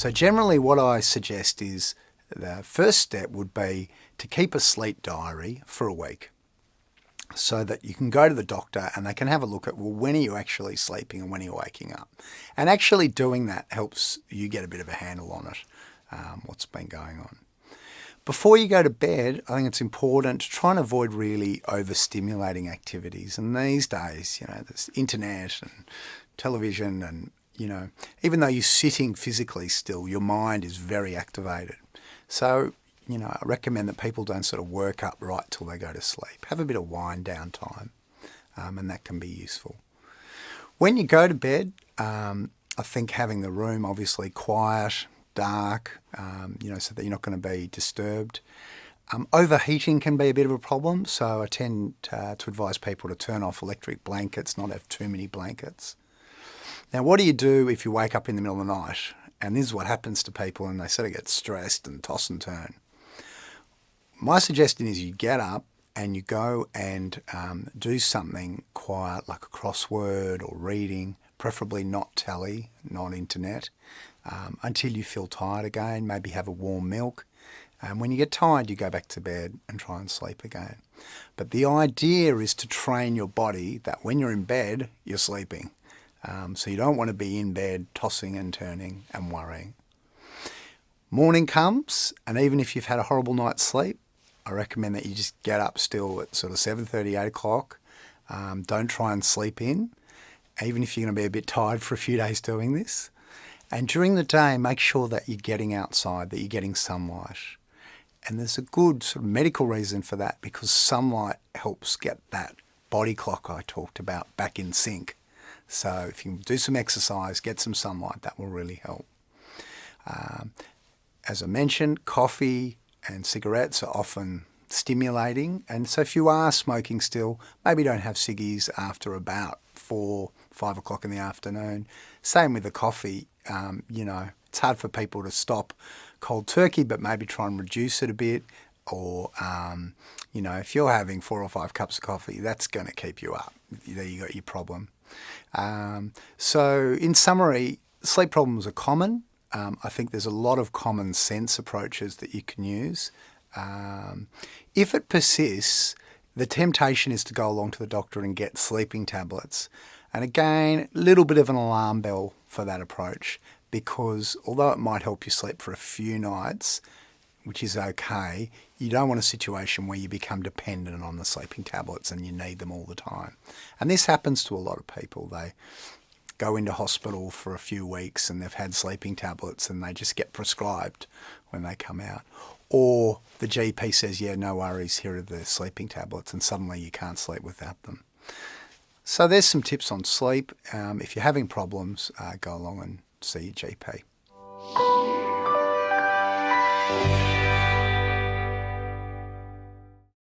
So generally what I suggest is the first step would be to keep a sleep diary for a week so that you can go to the doctor and they can have a look at, well, when are you actually sleeping and when are you waking up? And actually doing that helps you get a bit of a handle on it, what's been going on. Before you go to bed, I think it's important to try and avoid really overstimulating activities. And these days, there's internet and television and, even though you're sitting physically still, your mind is very activated. So, I recommend that people don't sort of work up right till they go to sleep. Have a bit of wind down time, and that can be useful. When you go to bed, I think having the room obviously quiet, dark, so that you're not going to be disturbed. Overheating can be a bit of a problem, so I tend to advise people to turn off electric blankets, not have too many blankets. Now, what do you do if you wake up in the middle of the night? And this is what happens to people, and they sort of get stressed and toss and turn. My suggestion is you get up and you go and do something quiet, like a crossword or reading, preferably not telly, not internet, until you feel tired again. Maybe have a warm milk. And when you get tired, you go back to bed and try and sleep again. But the idea is to train your body that when you're in bed, you're sleeping. So you don't want to be in bed tossing and turning and worrying. Morning comes, and even if you've had a horrible night's sleep, I recommend that you just get up still at sort of 7:30, 8 o'clock. Don't try and sleep in, even if you're going to be a bit tired for a few days doing this. And during the day, make sure that you're getting outside, that you're getting sunlight. And there's a good sort of medical reason for that, because sunlight helps get that body clock I talked about back in sync. So if you can do some exercise, get some sunlight, that will really help. As I mentioned, coffee and cigarettes are often stimulating. And so if you are smoking still, maybe don't have ciggies after about 4, 5 o'clock in the afternoon. Same with the coffee. It's hard for people to stop cold turkey, but maybe try and reduce it a bit. Or, if you're having 4 or 5 cups of coffee, that's going to keep you up. There you got your problem. So in summary, sleep problems are common. I think there's a lot of common sense approaches that you can use. If it persists, the temptation is to go along to the doctor and get sleeping tablets. And again, a little bit of an alarm bell for that approach, because although it might help you sleep for a few nights, which is okay, you don't want a situation where you become dependent on the sleeping tablets and you need them all the time. And this happens to a lot of people. They go into hospital for a few weeks and they've had sleeping tablets and they just get prescribed when they come out. Or the GP says, yeah, no worries, here are the sleeping tablets, and suddenly you can't sleep without them. So there's some tips on sleep. If you're having problems, go along and see your GP.